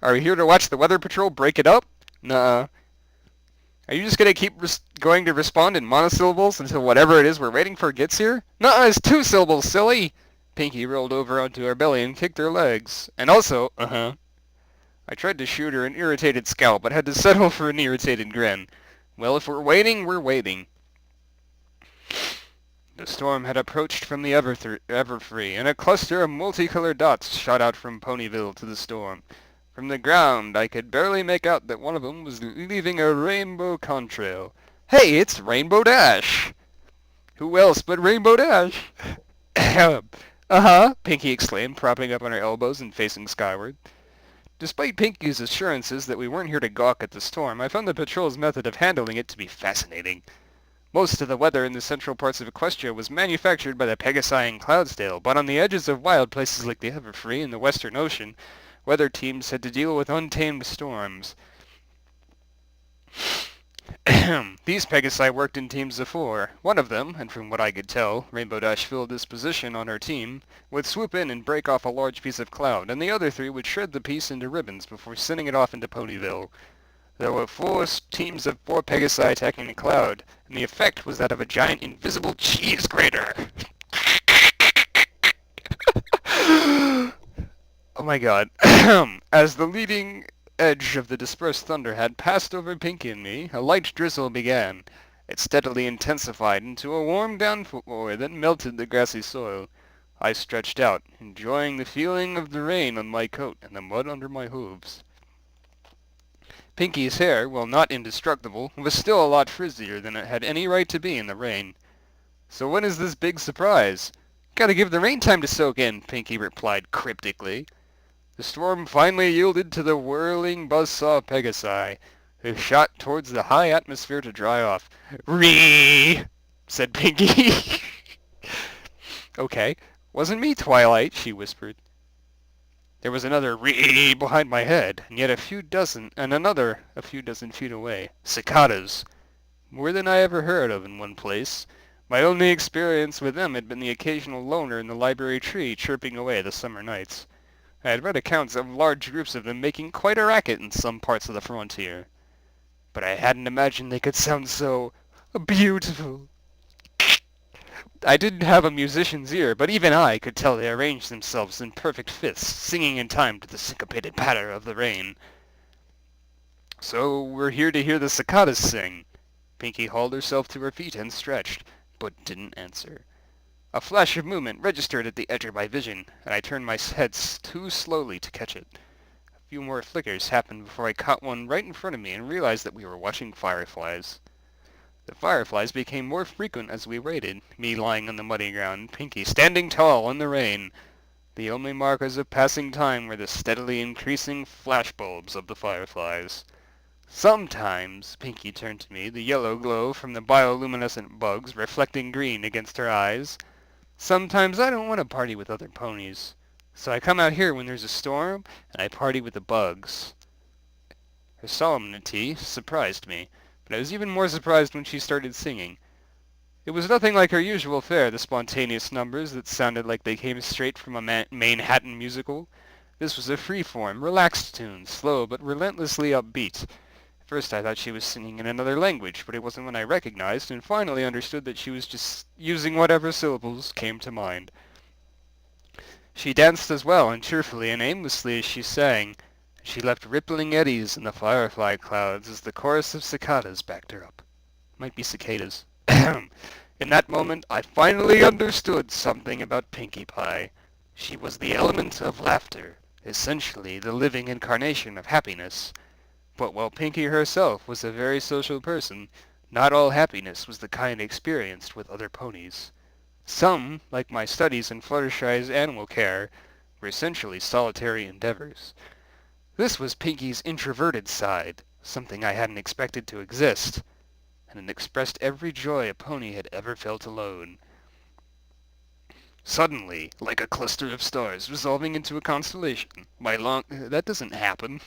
Are we here to watch the Weather Patrol break it up? Nuh-uh. Are you just gonna keep going to respond in monosyllables until whatever it is we're waiting for gets here? Nuh-uh, it's 2 syllables, silly! Pinky rolled over onto her belly and kicked her legs. And also, I tried to shoot her an irritated scowl, but had to settle for an irritated grin. Well, if we're waiting, we're waiting. The storm had approached from the Everfree, and a cluster of multicolored dots shot out from Ponyville to the storm. From the ground, I could barely make out that one of them was leaving a rainbow contrail. Hey, it's Rainbow Dash! Who else but Rainbow Dash? Pinky exclaimed, propping up on her elbows and facing skyward. Despite Pinky's assurances that we weren't here to gawk at the storm, I found the patrol's method of handling it to be fascinating. Most of the weather in the central parts of Equestria was manufactured by the Pegasi and Cloudsdale, but on the edges of wild places like the Everfree and the Western Ocean, weather teams had to deal with untamed storms. These Pegasi worked in teams of 4. One of them, and from what I could tell, Rainbow Dash filled this position on her team, would swoop in and break off a large piece of cloud, and the other 3 would shred the piece into ribbons before sending it off into Ponyville. There were 4 teams of 4 Pegasi attacking the cloud, and the effect was that of a giant invisible cheese grater. Oh my god. As the leading edge of the dispersed thunder had passed over Pinky and me, a light drizzle began. It steadily intensified into a warm downpour that melted the grassy soil. I stretched out, enjoying the feeling of the rain on my coat and the mud under my hooves. Pinky's hair, while not indestructible, was still a lot frizzier than it had any right to be in the rain. So when is this big surprise? Gotta give the rain time to soak in, Pinky replied cryptically. The storm finally yielded to the whirling buzzsaw Pegasi, who shot towards the high atmosphere to dry off. "Ree!" said Pinky. Okay, wasn't me, Twilight, she whispered. There was another "ree" behind my head, and yet another a few dozen feet away. Cicadas. More than I ever heard of in one place. My only experience with them had been the occasional loner in the library tree chirping away the summer nights. I had read accounts of large groups of them making quite a racket in some parts of the frontier. But I hadn't imagined they could sound so beautiful. I didn't have a musician's ear, but even I could tell they arranged themselves in perfect fifths, singing in time to the syncopated patter of the rain. So we're here to hear the cicadas sing. Pinky hauled herself to her feet and stretched, but didn't answer. A flash of movement registered at the edge of my vision, and I turned my head too slowly to catch it. A few more flickers happened before I caught one right in front of me and realized that we were watching fireflies. The fireflies became more frequent as we waited, me lying on the muddy ground, Pinky standing tall in the rain. The only markers of passing time were the steadily increasing flashbulbs of the fireflies. Sometimes, Pinky turned to me, the yellow glow from the bioluminescent bugs reflecting green against her eyes. Sometimes I don't want to party with other ponies, so I come out here when there's a storm, and I party with the bugs. Her solemnity surprised me, but I was even more surprised when she started singing. It was nothing like her usual fare, the spontaneous numbers that sounded like they came straight from a Manhattan musical. This was a free-form, relaxed tune, slow but relentlessly upbeat. At first I thought she was singing in another language, but it wasn't when I recognized and finally understood that she was just using whatever syllables came to mind. She danced as well and cheerfully and aimlessly as she sang. She left rippling eddies in the firefly clouds as the chorus of cicadas backed her up. Might be cicadas. In that moment, I finally understood something about Pinkie Pie. She was the element of laughter, essentially the living incarnation of happiness. But while Pinkie herself was a very social person, not all happiness was the kind experienced with other ponies. Some, like my studies in Fluttershy's animal care, were essentially solitary endeavors. This was Pinkie's introverted side, something I hadn't expected to exist, and it expressed every joy a pony had ever felt alone. Suddenly, like a cluster of stars resolving into a constellation, that doesn't happen.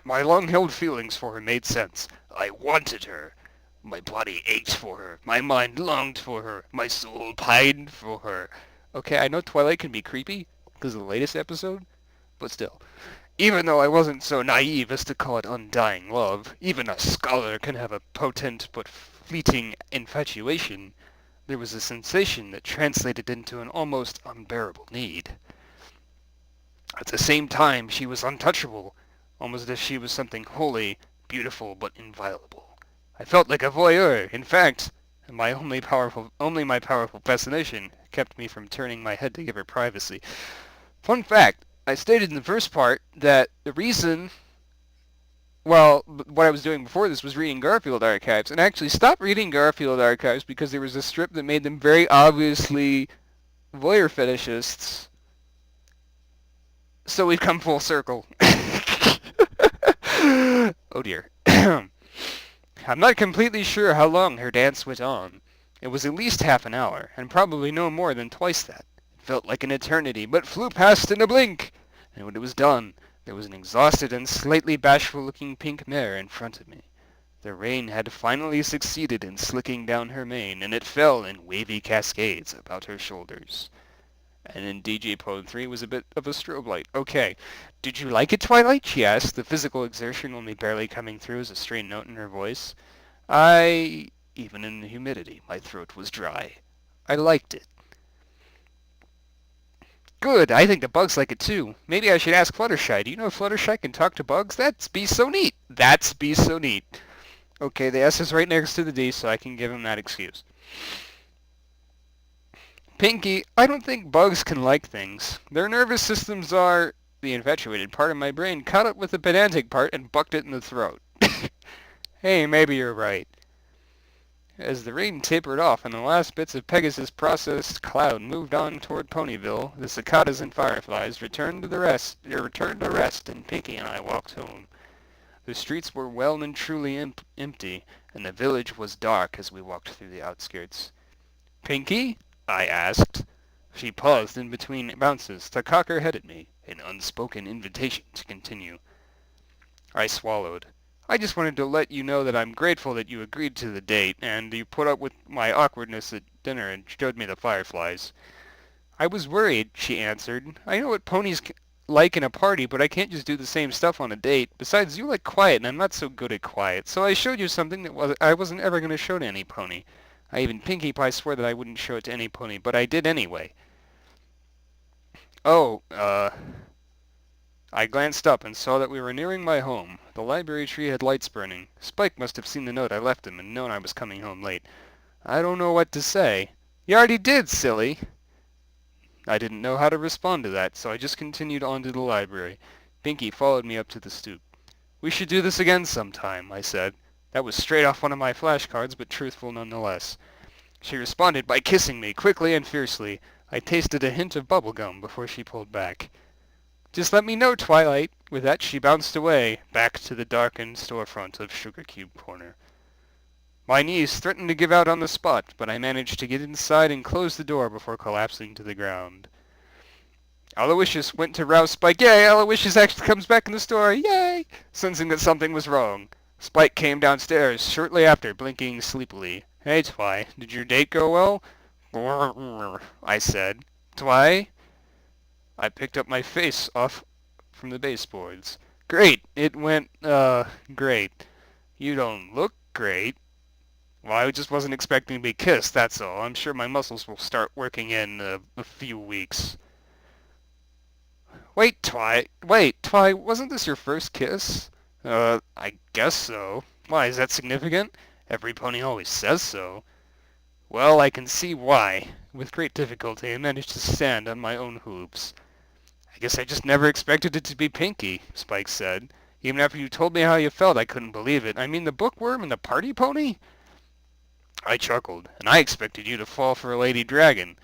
My long-held feelings for her made sense. I wanted her. My body ached for her. My mind longed for her. My soul pined for her. Okay, I know Twilight can be creepy, because of the latest episode, but still. Even though I wasn't so naive as to call it undying love, even a scholar can have a potent but fleeting infatuation, there was a sensation that translated into an almost unbearable need. At the same time, she was untouchable, almost as if she was something holy, beautiful, but inviolable. I felt like a voyeur. In fact, only my powerful fascination kept me from turning my head to give her privacy. Fun fact, I stated in the first part that the reason, well, what I was doing before this was reading Garfield archives, and I actually stopped reading Garfield archives because there was a strip that made them very obviously voyeur fetishists. So we've come full circle. Oh dear. I'm not completely sure how long her dance went on. It was at least half an hour, and probably no more than twice that. It felt like an eternity, but flew past in a blink. And when it was done, there was an exhausted and slightly bashful-looking pink mare in front of me. The rain had finally succeeded in slicking down her mane, and it fell in wavy cascades about her shoulders. And then DJ Pone 3 was a bit of a strobe light. Okay. Did you like it, Twilight? She asked, the physical exertion only barely coming through as a stray note in her voice. Even in the humidity, my throat was dry. I liked it. Good, I think the bugs like it too. Maybe I should ask Fluttershy. Do you know if Fluttershy can talk to bugs? That'd be so neat. That's be so neat. Okay, the S is right next to the D, so I can give him that excuse. Pinky, I don't think bugs can like things. Their nervous systems are, the infatuated part of my brain caught up with the pedantic part and bucked it in the throat. Hey, maybe you're right. As the rain tapered off and the last bits of Pegasus processed cloud moved on toward Ponyville, the cicadas and fireflies returned to rest, and Pinky and I walked home. The streets were well and truly empty, and the village was dark as we walked through the outskirts. Pinky? I asked. She paused in between bounces to cock her head at me, an unspoken invitation to continue. I swallowed. I just wanted to let you know that I'm grateful that you agreed to the date, and you put up with my awkwardness at dinner and showed me the fireflies. I was worried, she answered. I know what ponies like in a party, but I can't just do the same stuff on a date. Besides, you like quiet, and I'm not so good at quiet, so I showed you something that I wasn't ever going to show to any pony. I even Pinkie Pie swore that I wouldn't show it to any pony, but I did anyway. I glanced up and saw that we were nearing my home. The library tree had lights burning. Spike must have seen the note I left him and known I was coming home late. I don't know what to say. You already did, silly. I didn't know how to respond to that, so I just continued on to the library. Pinkie followed me up to the stoop. We should do this again sometime, I said. That was straight off one of my flashcards, but truthful nonetheless. She responded by kissing me, quickly and fiercely. I tasted a hint of bubble gum before she pulled back. Just let me know, Twilight. With that, she bounced away, back to the darkened storefront of Sugar Cube Corner. My knees threatened to give out on the spot, but I managed to get inside and close the door before collapsing to the ground. Aloysius went to rouse Spike. Yay! Aloysius actually comes back in the store. Yay! Sensing that something was wrong. Spike came downstairs shortly after, blinking sleepily. Hey, Twi, did your date go well? I said. Twi? I picked up my face off from the baseboards. Great. It went, great. You don't look great. Well, I just wasn't expecting to be kissed, that's all. I'm sure my muscles will start working in a few weeks. Wait, Twi, wasn't this your first kiss? I guess so. Why, is that significant? Every pony always says so. Well, I can see why. With great difficulty, I managed to stand on my own hooves. I guess I just never expected it to be Pinky, Spike said. Even after you told me how you felt, I couldn't believe it. I mean, the bookworm and the party pony? I chuckled, and I expected you to fall for a lady dragon.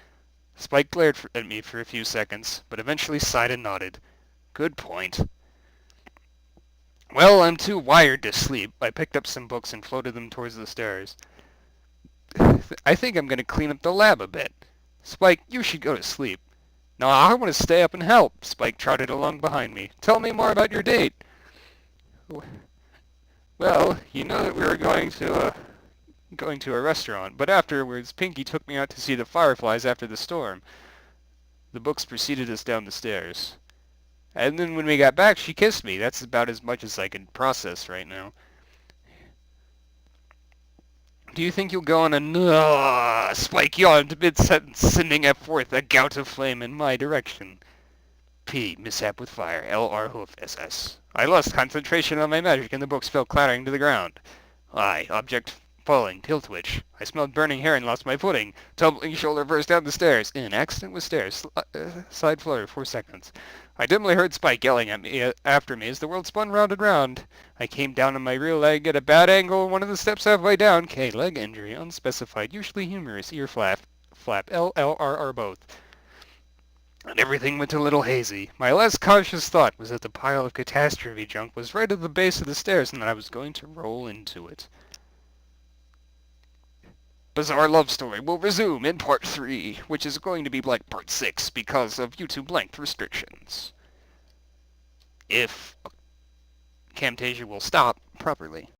Spike glared at me for a few seconds, but eventually sighed and nodded. Good point. Well, I'm too wired to sleep. I picked up some books and floated them towards the stairs. I think I'm going to clean up the lab a bit. Spike, you should go to sleep. No, I want to stay up and help. Spike trotted along behind me. Tell me more about your date. Well, you know that we were going to a restaurant, but afterwards Pinky took me out to see the fireflies after the storm. The books preceded us down the stairs. And then when we got back, she kissed me. That's about as much as I can process right now. Do you think you'll go on a Spike yawned mid-sentence, sending forth a gout of flame in my direction. P. Mishap with fire. L.R. Hoof. S.S. I lost concentration on my magic and the books fell clattering to the ground. I. Object falling. Kill twitch. I smelled burning hair and lost my footing. Tumbling shoulder burst down the stairs. In accident with stairs. Side flutter. 4 seconds. I dimly heard Spike yelling at me after me as the world spun round and round. I came down on my rear leg at a bad angle, one of the steps halfway down. K. Leg injury. Unspecified. Usually humorous. Ear flap. L.L.R.R. both. And everything went a little hazy. My last conscious thought was that the pile of catastrophe junk was right at the base of the stairs and that I was going to roll into it. Bizarre Love Story will resume in Part 3, which is going to be like Part 6 because of YouTube length restrictions. If Camtasia will stop properly.